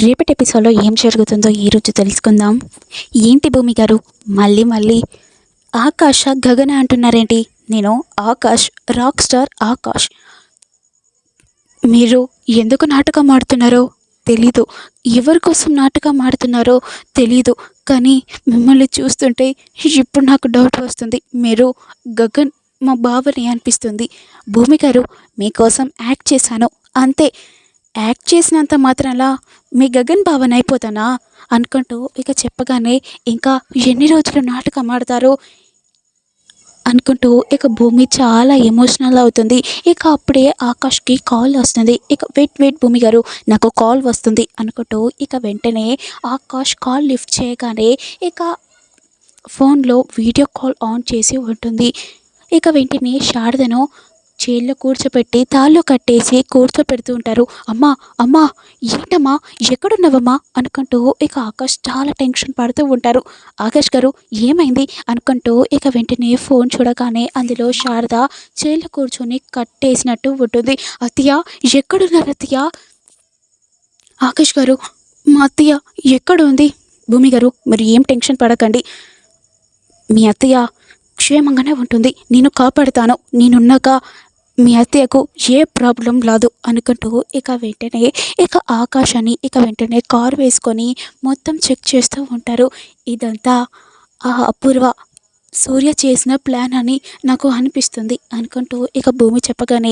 రేపటి ఎపిసోడ్లో ఏం జరుగుతుందో ఈరోజు తెలుసుకుందాం. ఏంటి భూమి గారు మళ్ళీ మళ్ళీ ఆకాష గగన అంటున్నారేంటి? నేను ఆకాష్, రాక్ స్టార్ ఆకాష్. మీరు ఎందుకు నాటకం ఆడుతున్నారో తెలీదు, ఎవరి కోసం నాటకం ఆడుతున్నారో తెలీదు, కానీ మిమ్మల్ని చూస్తుంటే ఇప్పుడు నాకు డౌట్ వస్తుంది. మీరు గగన్ మా బావని అనిపిస్తుంది. భూమి గారు మీకోసం యాక్ట్ చేశాను అంతే. యాక్ట్ చేసినంత మాత్రాన మీ గగన్ భావన అయిపోతానా అనుకుంటూ ఇక చెప్పగానే ఇంకా ఎన్ని రోజులు నాటకం ఆడతారో అనుకుంటూ ఇక భూమి చాలా ఎమోషనల్ అవుతుంది. ఇక అప్పుడే ఆకాష్కి కాల్ వస్తుంది. ఇక వెయిట్ భూమి గారు, నాకు కాల్ వస్తుంది అనుకుంటూ ఇక వెంటనే ఆకాష్ కాల్ లిఫ్ట్ చేయగానే ఇక ఫోన్లో వీడియో కాల్ ఆన్ చేసి ఉంటుంది. ఇక వెంటనే శారదను చైర్లో కూర్చోపెట్టి తాళ్ళు కట్టేసి కూర్చోపెడుతూ ఉంటారు. అమ్మా అమ్మా ఏంటమ్మా, ఎక్కడున్నావమ్మా అనుకుంటూ ఇక ఆకాష్ చాలా టెన్షన్ పడుతూ ఉంటారు. ఆకాష్ గారు ఏమైంది అనుకుంటూ ఇక వెంటనే ఫోన్ చూడగానే అందులో శారద చైర్లో కూర్చొని కట్టేసినట్టు ఉంటుంది. అత్తయ్య ఎక్కడున్నారు అత్తయ్య? ఆకాష్ గారు మా అత్తయ్య ఎక్కడ ఉంది? భూమి గారు మీరు ఏం టెన్షన్ పడకండి, మీ అత్తయ్య క్షేమంగానే ఉంటుంది, నేను కాపాడుతాను, నేనున్నాక మీ అత్తయ్యకు ఏ ప్రాబ్లం రాదు అనుకుంటూ ఇక వెంటనే ఇక ఆకాశాన్ని ఇక వెంటనే కారు వేసుకొని మొత్తం చెక్ చేస్తూ ఉంటారు. ఇదంతా ఆ అపూర్వ సూర్య చేసిన ప్లాన్ అని నాకు అనిపిస్తుంది అనుకుంటూ ఇక భూమి చెప్పగానే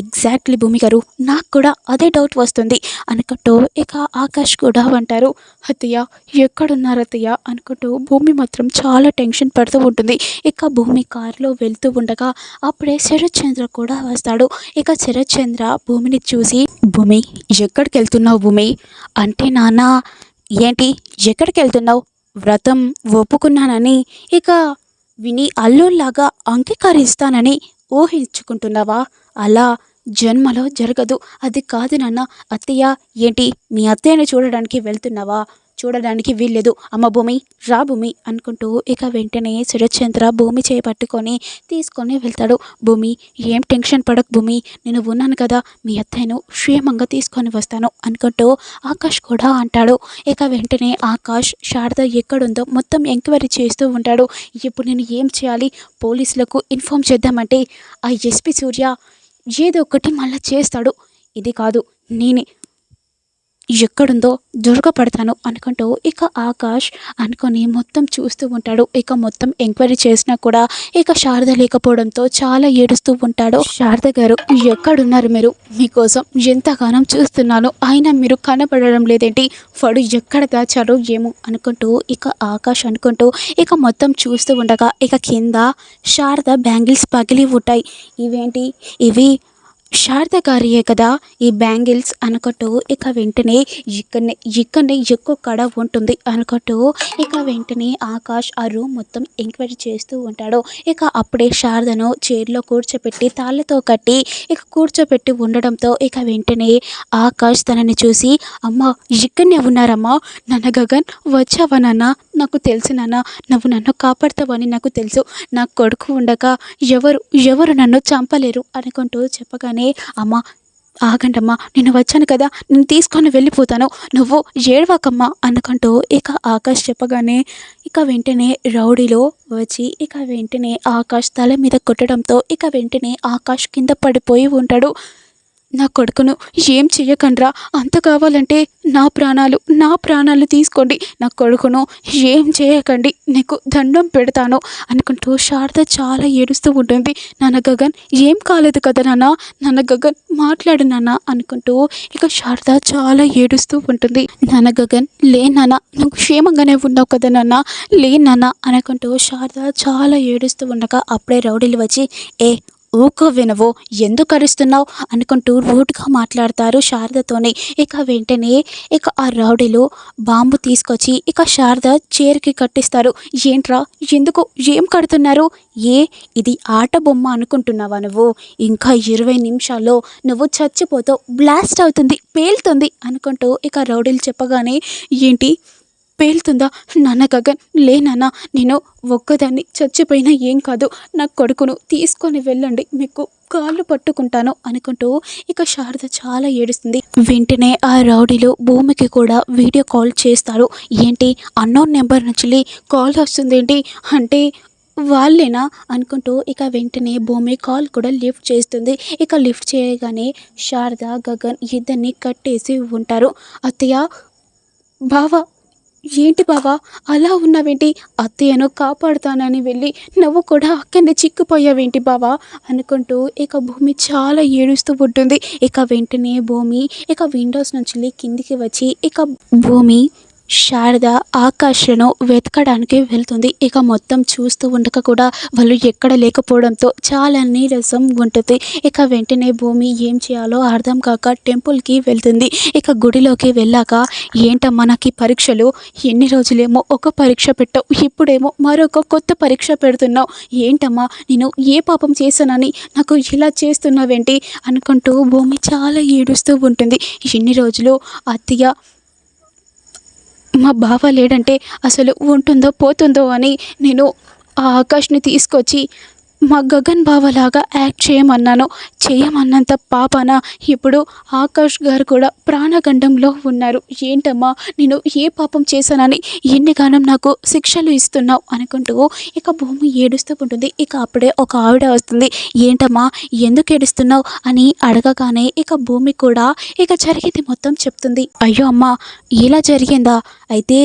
ఎగ్జాక్ట్లీ భూమి గారు నాకు కూడా అదే డౌట్ వస్తుంది అనుకుంటూ ఇక ఆకాష్ కూడా అంటారు. అత్తయ్య ఎక్కడున్నారు అత్తయ్య అనుకుంటూ భూమి మాత్రం చాలా టెన్షన్ పడుతూ ఉంటుంది. ఇక భూమి కారులో వెళ్తూ ఉండగా అప్పుడే శరత్ చంద్ర కూడా వస్తాడు. ఇక శరత్ చంద్ర భూమిని చూసి, భూమి ఎక్కడికి వెళ్తున్నావు భూమి అంటే, నాన్న ఏంటి ఎక్కడికి వెళ్తున్నావు? వ్రతం ఒప్పుకున్నానని ఇక విని అల్లుల్లాగా అంగీకరిస్తానని ఊహించుకుంటున్నావా? అలా జన్మలో జరగదు, అది కాదు నాన్న. అత్తయ్య ఏంటి మీ అత్తయ్యను చూడడానికి వెళ్తున్నావా? చూడడానికి వీల్లేదు. అమ్మ భూమి రా భూమి అనుకుంటూ ఇక వెంటనే శరత్చంద్ర భూమి చేపట్టుకొని తీసుకొని వెళ్తాడు. భూమి ఏం టెన్షన్ పడకు భూమి, నేను ఉన్నాను కదా, మీ అత్తయ్యను క్షేమంగా తీసుకొని వస్తాను అనుకుంటూ ఆకాష్ కూడా అంటాడు. ఇక వెంటనే ఆకాష్ శారద ఎక్కడుందో మొత్తం ఎంక్వైరీ చేస్తూ ఉంటాడు. ఇప్పుడు నేను ఏం చేయాలి? పోలీసులకు ఇన్ఫామ్ చేద్దామంటే ఆ ఎస్పీ సూర్య ఏదో ఒకటి మళ్ళీ చేస్తాడు. ఇది కాదు, నేనే ఎక్కడుందో దొరకపడతాను అనుకుంటూ ఇక ఆకాష్ అనుకొని మొత్తం చూస్తూ ఉంటాడు. ఇక మొత్తం ఎంక్వైరీ చేసినా కూడా ఇక శారద లేకపోవడంతో చాలా ఏడుస్తూ ఉంటాడు. శారద గారు ఎక్కడున్నారు మీరు? మీకోసం ఎంతగానో చూస్తున్నాను, అయినా మీరు కనపడడం లేదేంటి? వాడు ఎక్కడ దాచారో ఏమో అనుకుంటూ ఇక ఆకాష్ అనుకుంటూ ఇక మొత్తం చూస్తూ ఉండగా ఇక కింద శారద బ్యాంగిల్స్ పగిలి ఉంటాయి. ఇవేంటి ఇవి శారద గారియే కదా ఈ బ్యాంగిల్స్ అనుకుంటూ ఇక వెంటనే ఇక్కడనే ఎక్కువ కడ ఉంటుంది అనుకుంటూ ఇక వెంటనే ఆకాష్ ఆ రూమ్ మొత్తం ఎంక్వైరీ చేస్తూ ఉంటాడు. ఇక అప్పుడే శారదను చైర్లో కూర్చోపెట్టి తాళ్ళతో కట్టి ఇక కూర్చోపెట్టి ఉండడంతో ఇక వెంటనే ఆకాష్ తనని చూసి, అమ్మ ఇక్కడనే ఉన్నారమ్మా, నాన్న గగన్ వచ్చావా నాన్న? నాకు తెలుసు నాన్న, నువ్వు నన్ను కాపాడుతావని నాకు తెలుసు, నా కొడుకు ఉండగా ఎవరు నన్ను చంపలేరు అనుకుంటూ చెప్పగానే, అమ్మ ఆగండమ్మా, నేను వచ్చాను కదా, నేను తీసుకొని వెళ్ళిపోతాను, నువ్వు ఏడవకమ్మా అనుకుంటూ ఇక ఆకాష్ చెప్పగానే ఇక వెంటనే రౌడీలో వచ్చి ఇక వెంటనే ఆకాష్ తల మీద కొట్టడంతో ఇక వెంటనే ఆకాష్ కింద పడిపోయి ఉంటాడు. నా కొడుకును ఏం చెయ్యకండ్రా, అంత కావాలంటే నా ప్రాణాలు తీసుకోండి, నా కొడుకును ఏం చేయకండి, నీకు దండం పెడతాను అనుకుంటూ శారద చాలా ఏడుస్తూ ఉంటుంది. నాన్న గగన్ ఏం కాలేదు కదా నాన్న, నాన్న గగన్ మాట్లాడు నాన్న అనుకుంటూ ఇక శారద చాలా ఏడుస్తూ ఉంటుంది. నాన్న గగన్ లే నాన్న, నువ్వు క్షేమంగానే ఉన్నావు కదా నాన్న, లే నాన్న అనుకుంటూ శారద చాలా ఏడుస్తూ ఉండగా అప్పుడే రౌడీలు వచ్చి, ఏ ఊకో వినవో, ఎందుకు అరుస్తున్నావు అనుకుంటూ రూట్గా మాట్లాడతారు శారదతోనే. ఇక వెంటనే ఇక ఆ రౌడీలు బాంబు తీసుకొచ్చి ఇక శారద చైర్కి కట్టిస్తారు. ఏంట్రా ఎందుకు ఏం కడుతున్నారు? ఇది ఆట బొమ్మ అనుకుంటున్నావా నువ్వు? ఇంకా 20 నిమిషాల్లో నువ్వు చచ్చిపోతావు, బ్లాస్ట్ అవుతుంది, పేలుతుంది అనుకుంటూ ఇక రౌడీలు చెప్పగానే, ఏంటి పేలుతుందా? నాన్న గగన్ లే నాన్న, నేను ఒక్కదాన్ని చచ్చిపోయినా ఏం కాదు, నా కొడుకును తీసుకొని వెళ్ళండి, మీకు కాళ్ళు పట్టుకుంటాను అనుకుంటూ ఇక శారద చాలా ఏడుస్తుంది. వెంటనే ఆ రౌడీలు భూమికి కూడా వీడియో కాల్ చేస్తారు. ఏంటి అన్నోన్ నెంబర్ నుంచి కాల్ వస్తుందేంటి అంటే వాళ్ళేనా అనుకుంటూ ఇక వెంటనే భూమి కాల్ కూడా లిఫ్ట్ చేస్తుంది. ఇక లిఫ్ట్ చేయగానే శారద గగన్ ఇద్దరిని కట్టేసి ఉంటారు. అత్తయ్య, బావా, ఏంటి బావా అలా ఉన్నావేంటి? అత్తయ్యను కాపాడుతానని వెళ్ళి నువ్వు కూడా అక్కడనే చిక్కుపోయావేంటి బావా అనుకుంటూ ఇక భూమి చాలా ఏడుస్తూ ఉంటుంది. ఇక వెంటనే భూమి ఇక విండోస్ నుంచి కిందికి వచ్చి ఇక భూమి శారద ఆకాష్ను వెతకడానికి వెళ్తుంది. ఇక మొత్తం చూస్తూ ఉండక కూడా వాళ్ళు ఎక్కడ లేకపోవడంతో చాలా నీరసం ఉంటుంది. ఇక వెంటనే భూమి ఏం చేయాలో అర్థం కాక టెంపుల్కి వెళ్తుంది. ఇక గుడిలోకి వెళ్ళాక ఏంటమ్మా నాకు ఈ పరీక్షలు, ఎన్ని రోజులేమో ఒక పరీక్ష పెట్టావు, ఇప్పుడేమో మరొక కొత్త పరీక్ష పెడుతున్నావు, ఏంటమ్మా నేను ఏ పాపం చేశానని నాకు ఇలా చేస్తున్నావేంటి అనుకుంటూ భూమి చాలా ఏడుస్తూ ఉంటుంది. ఎన్ని రోజులు అత్తయ్య మా బావ లేడంటే అసలు ఉంటుందో పోతుందో అని నేను ఆ ఆకాష్ని తీసుకొచ్చి మా గగన్ బావలాగా యాక్ట్ చేయమన్నాను. చేయమన్నంత పాపన ఇప్పుడు ఆకాష్ గారు కూడా ప్రాణగండంలో ఉన్నారు. ఏంటమ్మా నేను ఏ పాపం చేశానని ఎన్నిగానం నాకు శిక్షలు ఇస్తున్నావు అనుకుంటూ ఇక భూమి ఏడుస్తూ ఉంటుంది. ఇక అప్పుడే ఒక ఆవిడ వస్తుంది. ఏంటమ్మా ఎందుకు ఏడుస్తున్నావు అని అడగగానే ఇక భూమి కూడా ఇక జరిగింది మొత్తం చెప్తుంది. అయ్యో అమ్మా ఇలా జరిగిందా? అయితే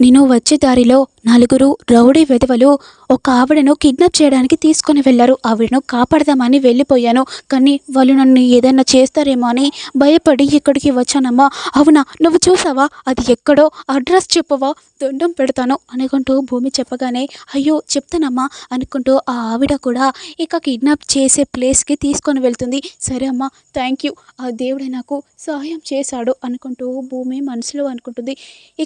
నేను వచ్చే దారిలో నలుగురు రౌడీ వెధవలు ఒక ఆవిడను కిడ్నాప్ చేయడానికి తీసుకొని వెళ్ళారు. ఆవిడను కాపాడదామని వెళ్ళిపోయాను, కానీ వాళ్ళు నన్ను ఏదైనా చేస్తారేమో అని భయపడి ఇక్కడికి వచ్చానమ్మా. అవునా, నువ్వు చూసావా? అది ఎక్కడో అడ్రస్ చెప్పవా, దండం పెడతాను అనుకుంటూ భూమి చెప్పగానే అయ్యో చెప్తానమ్మా అనుకుంటూ ఆ ఆవిడ కూడా ఇక కిడ్నాప్ చేసే ప్లేస్కి తీసుకొని వెళ్తుంది. సరే అమ్మా, థ్యాంక్ యూ, ఆ దేవుడే నాకు సహాయం చేశాడు అనుకుంటూ భూమి మనసులో అనుకుంటుంది.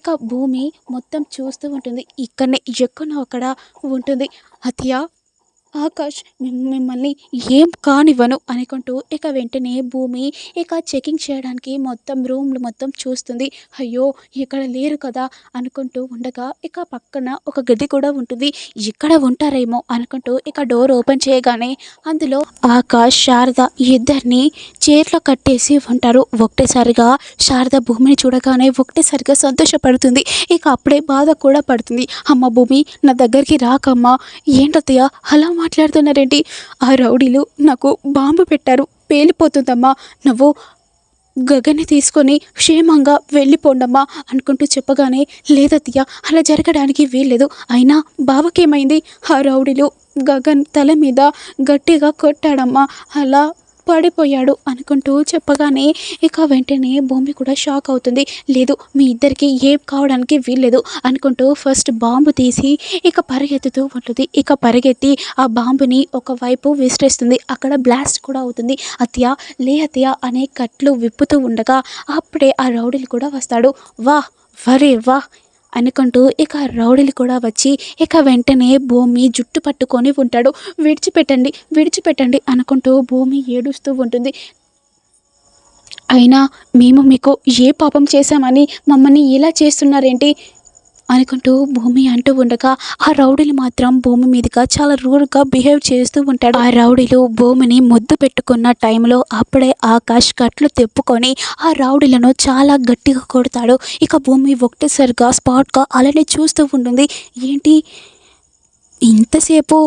ఇక భూమి మొత్తం చూస్తూ ఉంటుంది. ఇక్కడనే ఎక్కడో అక్కడ ఉంటుంది. అత్తయ్య, ఆకాష్ మిమ్మల్ని ఏం కానివ్వను అనుకుంటూ ఇక వెంటనే భూమి ఇక చెకింగ్ చేయడానికి మొత్తం రూమ్లు మొత్తం చూస్తుంది. అయ్యో ఇక్కడ లేరు కదా అనుకుంటూ ఉండగా ఇక పక్కన ఒక గది కూడా ఉంటుంది. ఇక్కడ ఉంటారేమో అనుకుంటూ ఇక డోర్ ఓపెన్ చేయగానే అందులో ఆకాష్ శారద ఇద్దరిని చైర్లో కట్టేసి ఉంటారు. ఒకటేసారిగా శారద భూమిని చూడగానే ఒకటేసారిగా సంతోషపడుతుంది. ఇక అప్పుడే బాధ కూడా పడుతుంది. అమ్మ భూమి నా దగ్గరికి రాకమ్మా, ఏంటత్తయ్య అలా మాట్లాడుతున్నారేంటి? ఆ రౌడీలు నాకు బాంబు పెట్టారు, పేలిపోతుందమ్మా, నువ్వు గగన్ని తీసుకొని క్షేమంగా వెళ్ళిపోండమ్మా అనుకుంటూ చెప్పగానే లేదత్తయ్య అలా జరగడానికి వీల్లేదు, అయినా బావకేమైంది? ఆ రౌడీలు గగన్ తల మీద గట్టిగా కొట్టాడమ్మా, అలా పడిపోయాడు అనుకుంటూ చెప్పగానే ఇక వెంటనే భూమి కూడా షాక్ అవుతుంది. లేదు మీ ఇద్దరికి ఏం కావడానికి వీల్లేదు అనుకుంటూ ఫస్ట్ బాంబు తీసి ఇక పరిగెత్తుతూ ఉంటుంది. ఇక పరిగెత్తి ఆ బాంబుని ఒకవైపు విసిరేస్తుంది. అక్కడ బ్లాస్ట్ కూడా అవుతుంది. అత్తయ్య లే అత్తయ్య అనే కట్లు విప్పుతూ ఉండగా అప్పుడే ఆ రౌడీలు కూడా వస్తాడు. వా వరే వా అనుకుంటూ ఇక రౌడీలు కూడా వచ్చి ఇక వెంటనే భూమి జుట్టు పట్టుకొని ఉంటాడు. విడిచిపెట్టండి విడిచిపెట్టండి అనుకుంటూ భూమి ఏడుస్తూ ఉంటుంది. అయినా మేము మీకు ఏ పాపం చేశామని మమ్మల్ని ఇలా చేస్తున్నారేంటి అనుకుంటూ భూమి అంటూ ఉండగా ఆ రౌడీలు మాత్రం భూమి మీదుగా చాలా రూడ్గా బిహేవ్ చేస్తూ ఉంటాడు. ఆ రౌడీలు భూమిని ముద్దు పెట్టుకున్న టైంలో అప్పుడే ఆకాష్ కట్లు తెప్పుకొని ఆ రౌడీలను చాలా గట్టిగా కొడతాడు. ఇక భూమి ఒకటేసారిగా స్పాట్గా అలానే చూస్తూ ఉంటుంది. ఏంటి ఇంతసేపు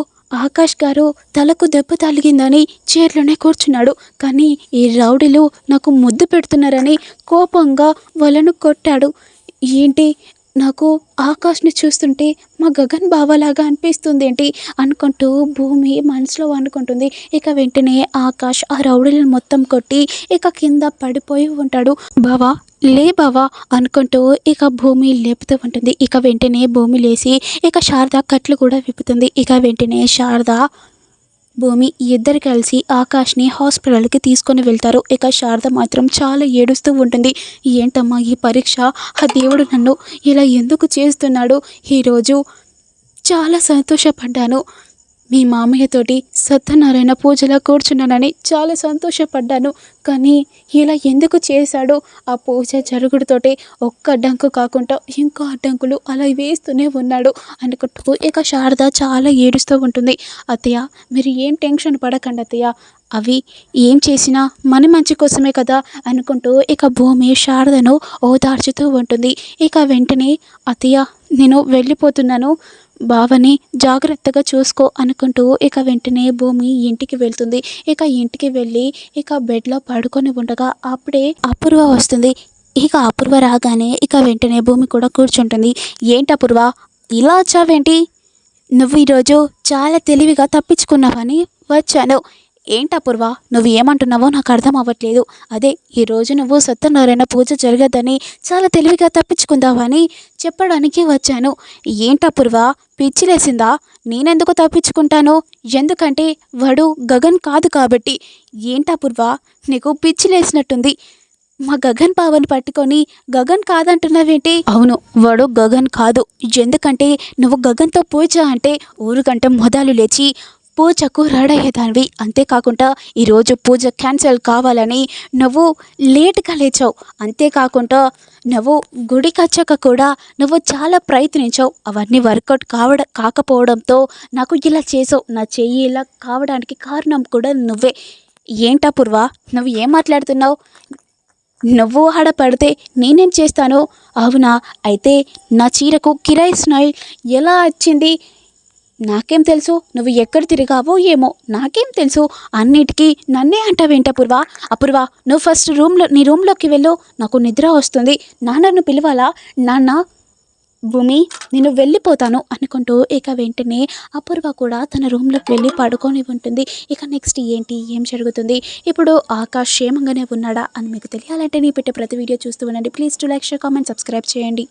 ఆకాష్ గారు తలకు దెబ్బ తగిలిందని చైర్లోనే కూర్చున్నాడు, కానీ ఈ రౌడీలు నాకు ముద్దు పెడుతున్నారని కోపంగా వాళ్ళను కొట్టాడు. ఏంటి నాకు ఆకాష్ని చూస్తుంటే మా గగన్ బావలాగా అనిపిస్తుంది ఏంటి అనుకుంటూ భూమి మనసులో అనుకుంటుంది. ఇక వెంటనే ఆకాష్ ఆ రౌడీలను మొత్తం కొట్టి ఇక కింద పడిపోయి ఉంటాడు. బావా లే బావా అనుకుంటూ ఇక భూమి లేపుతూ ఉంటుంది. ఇక వెంటనే భూమి లేచి ఇక శారద కట్లు కూడా విప్పుతుంది. ఇక వెంటనే శారద భూమి ఇద్దరు కలిసి ఆకాష్ని హాస్పిటల్కి తీసుకొని వెళ్తారు. ఇక శారద మాత్రం చాలా ఏడుస్తూ ఉంటుంది. ఏంటమ్మా ఈ పరీక్ష, ఆ దేవుడు నన్ను ఇలా ఎందుకు చేస్తున్నాడు? ఈరోజు చాలా సంతోషపడ్డాను, మీ మామయ్యతోటి సత్యనారాయణ పూజలో కూర్చున్నానని చాలా సంతోషపడ్డాను, కానీ ఇలా ఎందుకు చేశాడు? ఆ పూజ జరుగుడుతోటి ఒక్క అడ్డంకు కాకుండా ఇంకో అడ్డంకులు అలా వేస్తూనే ఉన్నాడు అనుకుంటూ ఇక శారద చాలా ఏడుస్తూ ఉంటుంది. అత్తయ్య మీరు ఏం టెన్షన్ పడకండి అత్తయ్య, అవి ఏం చేసినా మన మంచి కోసమే కదా అనుకుంటూ ఇక భూమి శారదను ఓదార్చుతూ ఉంటుంది. ఇక వెంటనే అత్తయ్య నేను వెళ్ళిపోతున్నాను, బావని జాగ్రత్తగా చూసుకో అనుకుంటూ ఇక వెంటనే భూమి ఇంటికి వెళ్తుంది. ఇక ఇంటికి వెళ్ళి ఇక బెడ్లో పడుకొని ఉండగా అప్పుడే అపూర్వ వస్తుంది. ఇక అపూర్వ రాగానే ఇక వెంటనే భూమి కూడా కూర్చుంటుంది. ఏంటి అపూర్వ, ఇలా వచ్చావేంటి? నువ్వు ఈరోజు చాలా తెలివిగా తప్పించుకున్నావని వచ్చాను. ఏంటి అపూర్వ, నువ్వు ఏమంటున్నావో నాకు అర్థం అవ్వట్లేదు. అదే ఈరోజు నువ్వు సత్యనారాయణ పూజ జరగదని చాలా తెలివిగా తప్పించుకుందావని చెప్పడానికి వచ్చాను. ఏంటి అపూర్వ, పిచ్చిలేసిందా? నేనెందుకు తప్పించుకుంటాను? ఎందుకంటే వాడు గగన్ కాదు కాబట్టి. ఏంటి అపూర్వ, నీకు పిచ్చిలేసినట్టుంది. మా గగన్ బావని పట్టుకొని గగన్ కాదంటున్నావేంటి? అవును, వాడు గగన్ కాదు. ఎందుకంటే నువ్వు గగన్తో పూజ అంటే ఊరుకంటే మొదలు లేచి పూజకు రెడీ అయ్యేదానివి. అంతేకాకుండా ఈరోజు పూజ క్యాన్సిల్ కావాలని నువ్వు లేట్గా లేచావు. అంతేకాకుండా నువ్వు గుడికి వచ్చాక కూడా నువ్వు చాలా ప్రయత్నించావు. అవన్నీ వర్కౌట్ కాకపోవడంతో నాకు ఇలా చేసావు. నా చెయ్యి ఇలా కావడానికి కారణం కూడా నువ్వే. ఏంటపూర్వ, నువ్వు ఏం మాట్లాడుతున్నావు? నువ్వు ఆడ పడితే నేనేం చేస్తాను? అవునా, అయితే నా చీరకు కిరాయి స్మైల్ ఎలా వచ్చింది? నాకేం తెలుసు? నువ్వు ఎక్కడ తిరిగావో ఏమో, నాకేం తెలుసు? అన్నిటికీ నన్నే అంటావేంటి అపూర్వ? అపూర్వ, నువ్వు ఫస్ట్ నీ రూమ్లోకి వెళ్ళు, నాకు నిద్ర వస్తుంది. నాన్నను పిలవాలా? నాన్న, భూమి, నేను వెళ్ళిపోతాను అనుకుంటూ ఇక వెంటనే అపూర్వ కూడా తన రూమ్లోకి వెళ్ళి పడుకొని ఉంటుంది. ఇక నెక్స్ట్ ఏంటి, ఏం జరుగుతుంది, ఇప్పుడు ఆకాష్ క్షేమంగానే ఉన్నాడా అని మీకు తెలియాలంటే నీ పెట్టే ప్రతి వీడియో చూస్తూ ఉండండి. Please to like, share, comment, subscribe చేయండి.